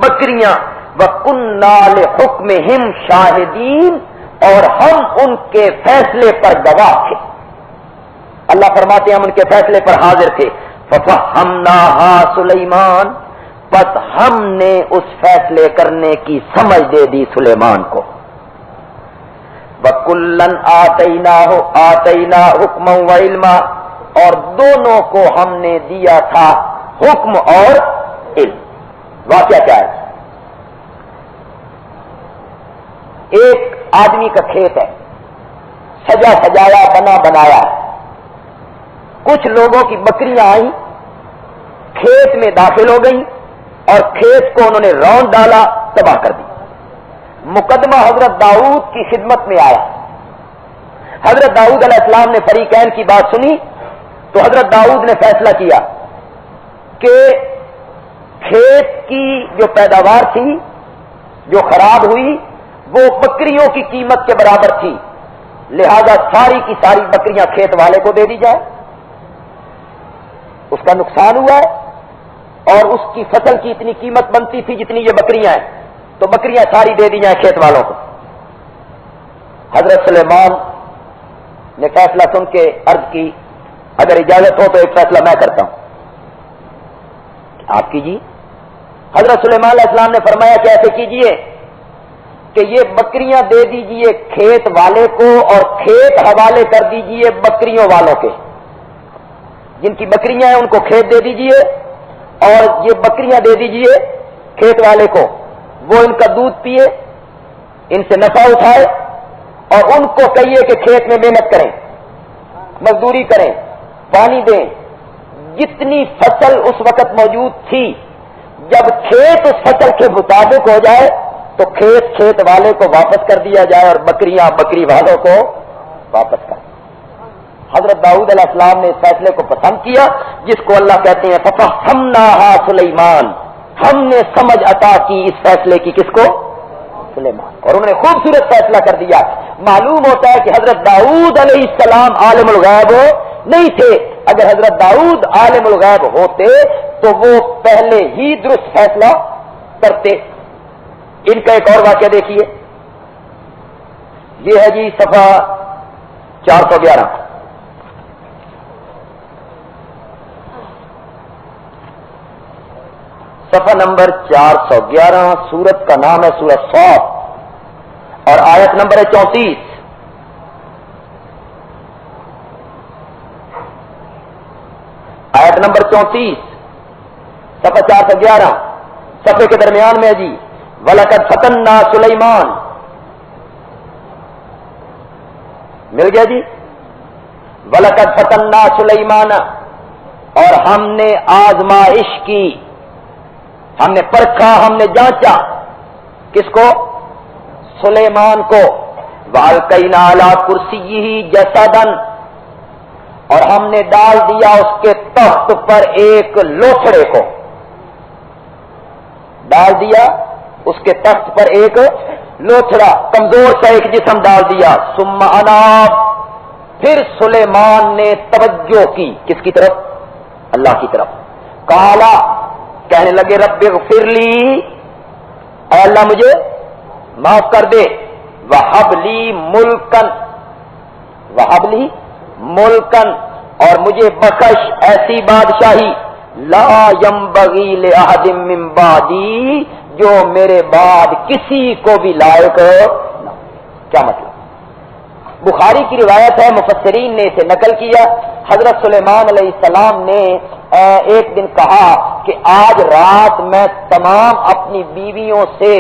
بکریاں. وَكُنَّا لِحُكْمِهِمْ شَاهِدِينَ اور ہم ان کے فیصلے پر گواہ تھے. اللہ فرماتے ہیں ہم ان کے فیصلے پر حاضر تھے. فَفَهَّمْنَاهَا سُلَيْمَانَ بس ہم نے اس فیصلے کرنے کی سمجھ دے دی سلیمان کو. وَكُلًّا آتَيْنَا حُكْمًا وَعِلْمًا اور دونوں کو ہم نے دیا تھا حکم اور علم. واقعہ کیا ہے؟ ایک آدمی کا کھیت ہے, سجا سجایا بنا بنایا. کچھ لوگوں کی بکریاں آئیں, کھیت میں داخل ہو گئیں اور کھیت کو انہوں نے روند ڈالا, تباہ کر دی. مقدمہ حضرت داؤد کی خدمت میں آیا. حضرت داؤد علیہ السلام نے فریقین کی بات سنی تو حضرت داؤد نے فیصلہ کیا کہ کھیت کی جو پیداوار تھی جو خراب ہوئی وہ بکریوں کی قیمت کے برابر تھی, لہذا ساری کی ساری بکریاں کھیت والے کو دے دی جائے. اس کا نقصان ہوا ہے اور اس کی فصل کی اتنی قیمت بنتی تھی جتنی یہ بکریاں ہیں, تو بکریاں ساری دے دی جائیں کھیت والوں کو. حضرت سلیمان نے فیصلہ سن کے عرض کی اگر اجازت ہو تو ایک فیصلہ میں کرتا ہوں. آپ کیجیے. حضرت سلیمان علیہ السلام نے فرمایا کہ ایسے کیجیے کہ یہ بکریاں دے دیجئے کھیت والے کو اور کھیت حوالے کر دیجئے بکریوں والوں کے. جن کی بکریاں ہیں ان کو کھیت دے دیجئے اور یہ بکریاں دے دیجئے کھیت والے کو. وہ ان کا دودھ پیے, ان سے نفع اٹھائے اور ان کو کہیے کہ کھیت میں محنت کریں, مزدوری کریں, پانی دیں. جتنی فصل اس وقت موجود تھی جب کھیت اس فصل کے مطابق ہو جائے تو کھیت والے کو واپس کر دیا جائے اور بکریاں بکری والوں کو واپس کر. حضرت داؤد علیہ السلام نے اس فیصلے کو پسند کیا جس کو اللہ کہتے ہیں فَفَهَّمْنَاهَا سُلَيْمَانَ ہم نے سمجھ عطا کی اس فیصلے کی کس کو؟ سلیمان. اور انہوں نے خوبصورت فیصلہ کر دیا. معلوم ہوتا ہے کہ حضرت داؤد علیہ السلام عالم الغیب نہیں تھے. اگر حضرت داؤد عالم الغیب ہوتے تو وہ پہلے ہی درست فیصلہ کرتے. ان کا ایک اور واقعہ دیکھیے. یہ ہے جی صفحہ 411. صفحہ نمبر 411. سورت کا نام ہے سورۃ صاد اور آیت نمبر ہے 34. آیت نمبر 34 صفحہ 411 صفحے کے درمیان میں ہے جی. وَلَقَدْ فَتَنَّا سُلَيْمَانَ مل گیا جی. وَلَقَدْ فَتَنَّا سُلَيْمَانَ اور ہم نے آزمائش کی, ہم نے پرکھا, ہم نے جانچا. کس کو؟ سلیمان کو. وَأَلْقَيْنَا عَلَى كُرْسِيِّهِ جَسَدًا اور ہم نے ڈال دیا اس کے تخت پر ایک لوتھڑے کو. ڈال دیا اس کے تخت پر ایک لوتھڑا, کمزور سا ایک جسم ڈال دیا. ثم اناب پھر سلیمان نے توجہ کی کس کی طرف؟ اللہ کی طرف. قالا کہنے لگے رب اغفر لی, اے اللہ مجھے معاف کر دے. وہبلی ملکن اور مجھے بخش ایسی بادشاہی لا ينبغی لأحد من بعدی جو میرے بعد کسی کو بھی لائق نہ. کیا مطلب؟ بخاری کی روایت ہے، مفسرین نے اسے نقل کیا. حضرت سلیمان علیہ السلام نے ایک دن کہا کہ آج رات میں تمام اپنی بیویوں سے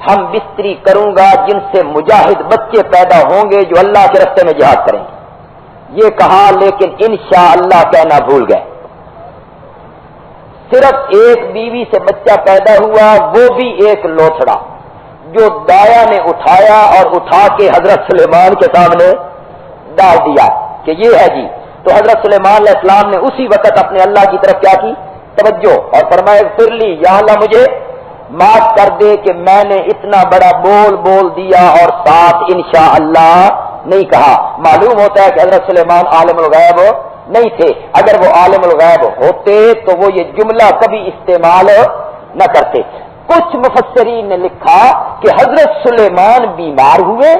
ہم بستری کروں گا جن سے مجاہد بچے پیدا ہوں گے جو اللہ کے راستے میں جہاد کریں گے. یہ کہا لیکن انشاءاللہ کہنا بھول گئے. صرف ایک بیوی سے بچہ پیدا ہوا، وہ بھی ایک لوتھڑا جو دایا نے اٹھایا اور اٹھا کے حضرت سلیمان کے سامنے ڈال دیا کہ یہ ہے جی. تو حضرت سلیمان علیہ السلام نے اسی وقت اپنے اللہ کی طرف کیا کی؟ توجہ، اور فرمایا اغفر لی، یا اللہ مجھے معاف کر دے کہ میں نے اتنا بڑا بول دیا اور ساتھ انشاءاللہ نہیں کہا. معلوم ہوتا ہے کہ حضرت سلیمان عالم الغیب نہیں تھے. اگر وہ عالم الغیب ہوتے تو وہ یہ جملہ کبھی استعمال نہ کرتے. کچھ مفسرین نے لکھا کہ حضرت سلیمان بیمار ہوئے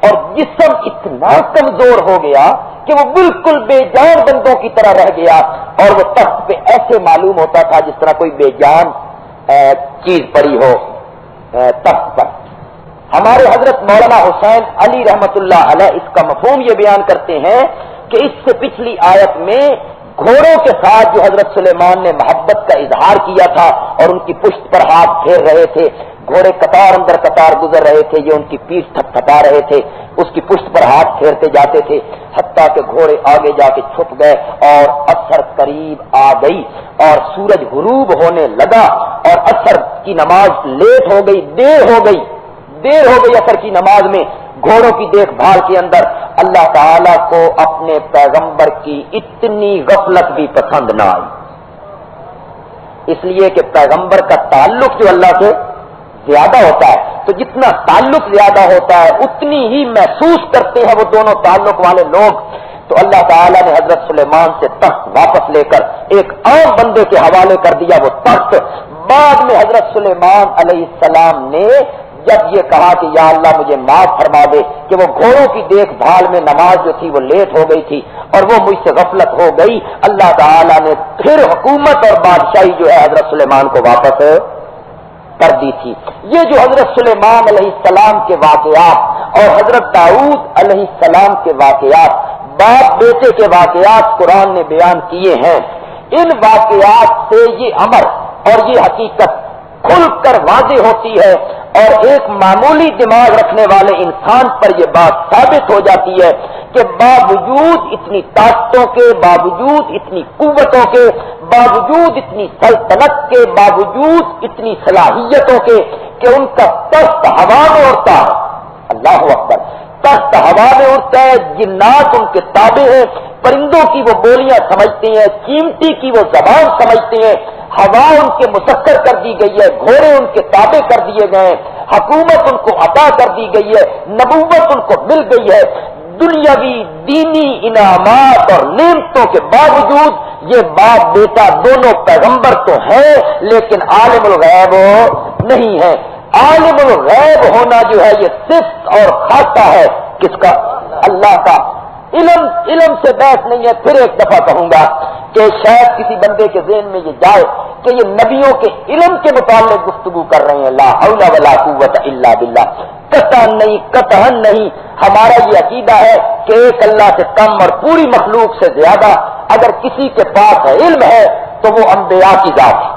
اور جسم اتنا کمزور ہو گیا کہ وہ بالکل بے جان بندوں کی طرح رہ گیا اور وہ تخت پہ ایسے معلوم ہوتا تھا جس طرح کوئی بے جان چیز پڑی ہو تخت پر. ہمارے حضرت مولانا حسین علی رحمت اللہ علیہ اس کا مفہوم یہ بیان کرتے ہیں کہ اس سے پچھلی آیت میں گھوڑوں کے ساتھ جو حضرت سلیمان نے محبت کا اظہار کیا تھا اور ان کی پشت پر ہاتھ پھیر رہے تھے، گھوڑے قطار اندر قطار گزر رہے تھے، یہ ان کی پیٹھ تھپتھپا رہے تھے، اس کی پشت پر ہاتھ پھیرتے جاتے تھے، حتیٰ کہ گھوڑے آگے جا کے چھپ گئے اور عصر قریب آ گئی اور سورج غروب ہونے لگا اور عصر کی نماز لیٹ ہو گئی، دیر ہو گئی عصر کی نماز میں. گھوڑوں کی دیکھ بھال کے اندر اللہ تعالیٰ کو اپنے پیغمبر کی اتنی غفلت بھی پسند نہ آئی، اس لیے کہ پیغمبر کا تعلق جو اللہ سے زیادہ ہوتا ہے، تو جتنا تعلق زیادہ ہوتا ہے اتنی ہی محسوس کرتے ہیں وہ دونوں تعلق والے لوگ. تو اللہ تعالیٰ نے حضرت سلیمان سے تخت واپس لے کر ایک عام بندے کے حوالے کر دیا وہ تخت. بعد میں حضرت سلیمان علیہ السلام نے جب یہ کہا کہ یا اللہ مجھے معاف فرما دے کہ وہ گھوڑوں کی دیکھ بھال میں نماز جو تھی وہ لیٹ ہو گئی تھی اور وہ مجھ سے غفلت ہو گئی، اللہ تعالیٰ نے پھر حکومت اور بادشاہی جو ہے حضرت سلیمان کو واپس کر دی تھی. یہ جو حضرت سلیمان علیہ السلام کے واقعات اور حضرت داؤد علیہ السلام کے واقعات، باپ بیٹے کے واقعات قرآن نے بیان کیے ہیں، ان واقعات سے یہ امر اور یہ حقیقت کھل کر واضح ہوتی ہے اور ایک معمولی دماغ رکھنے والے انسان پر یہ بات ثابت ہو جاتی ہے کہ باوجود اتنی طاقتوں کے، باوجود اتنی قوتوں کے، باوجود اتنی سلطنت کے، باوجود اتنی صلاحیتوں کے کہ ان کا تخت ہوا میں اڑتا ہے. اللہ اکبر! تخت ہوا میں اڑتا ہے، جنات ان کے تابع ہیں، پرندوں کی وہ بولیاں سمجھتے ہیں، چیمٹی کی وہ زبان سمجھتے ہیں، ہوا ان کے مسخر کر دی گئی ہے، گھوڑے ان کے تابع کر دیے گئے ہیں، حکومت ان کو عطا کر دی گئی ہے، نبوت ان کو مل گئی ہے. دنیاوی دینی انعامات اور نعمتوں کے باوجود یہ باپ بیٹا دونوں پیغمبر تو ہیں لیکن عالم الغیب نہیں ہے. عالم الغیب ہونا جو ہے یہ صفت اور خاصہ ہے کس کا؟ اللہ کا. علم سے بحث نہیں ہے. پھر ایک دفعہ کہوں گا کہ شاید کسی بندے کے ذہن میں یہ جائے کہ یہ نبیوں کے علم کے متعلق گفتگو کر رہے ہیں. لا حول ولا قوت الا باللہ. قطعاً نہیں. ہمارا یہ عقیدہ ہے کہ ایک اللہ سے کم اور پوری مخلوق سے زیادہ اگر کسی کے پاس علم ہے تو وہ انبیاء کی ذات ہے،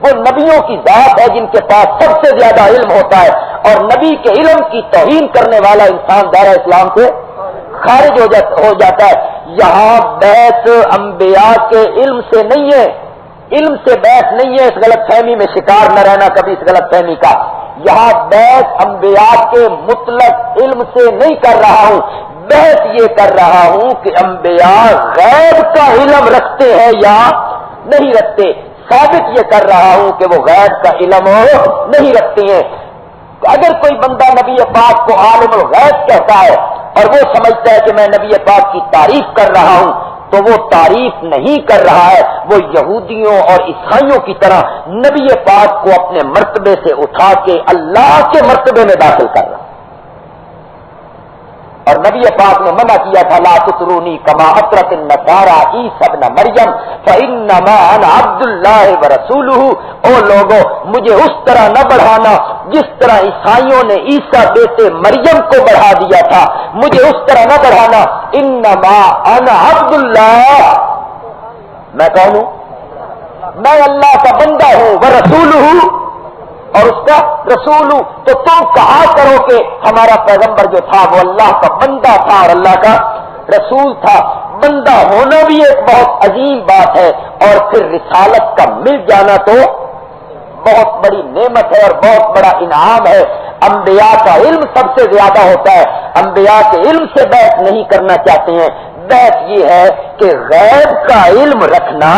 وہ نبیوں کی ذات ہے جن کے پاس سب سے زیادہ علم ہوتا ہے. اور نبی کے علم کی توہین کرنے والا انسان دائرہ اسلام سے خارج ہو جاتا ہے. یہاں بحث انبیاء کے علم سے نہیں ہے، علم سے بحث نہیں ہے. اس غلط فہمی میں شکار نہ رہنا کبھی اس غلط فہمی کا. یہاں بحث انبیاء کے مطلق علم سے نہیں کر رہا ہوں، بحث یہ کر رہا ہوں کہ انبیاء غیب کا علم رکھتے ہیں یا نہیں رکھتے. ثابت یہ کر رہا ہوں کہ وہ غیب کا علم نہیں رکھتے ہیں. اگر کوئی بندہ نبی پاک کو عالم الغیب کہتا ہے اور وہ سمجھتا ہے کہ میں نبی پاک کی تعریف کر رہا ہوں تو وہ تعریف نہیں کر رہا ہے، وہ یہودیوں اور عیسائیوں کی طرح نبی پاک کو اپنے مرتبے سے اٹھا کے اللہ کے مرتبے میں داخل کر رہا ہے. اور نبی پاک نے منع کیا تھا لا تطرونی کما اطرت النصارى عیسی ابن مریم فانما انا عبد اللہ ورسولہ، او لوگوں مجھے اس طرح نہ بڑھانا جس طرح عیسائیوں نے عیسیٰ بیٹے مریم کو بڑھا دیا تھا، مجھے اس طرح نہ بڑھانا، انما انا عبد اللہ، میں کون ہوں؟ میں اللہ کا بندہ ہوں، ورسولہ، اور اس کا رسول ہوں۔ تو تم کہا کرو کہ ہمارا پیغمبر جو تھا وہ اللہ کا بندہ تھا اور اللہ کا رسول تھا۔ بندہ ہونا بھی ایک بہت عظیم بات ہے، اور پھر رسالت کا مل جانا تو بہت بڑی نعمت ہے اور بہت بڑا انعام ہے۔ انبیاء کا علم سب سے زیادہ ہوتا ہے، انبیاء کے علم سے بحث نہیں کرنا چاہتے ہیں، بحث یہ ہے کہ غیب کا علم رکھنا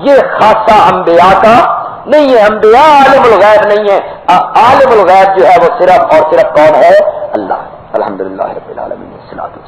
یہ خاصہ انبیاء کا نہیں ہے، انبیاء عالم الغیب نہیں ہے، عالم الغیب جو ہے وہ صرف اور صرف کون ہے؟ اللہ۔ الحمدللہ رب العالمین۔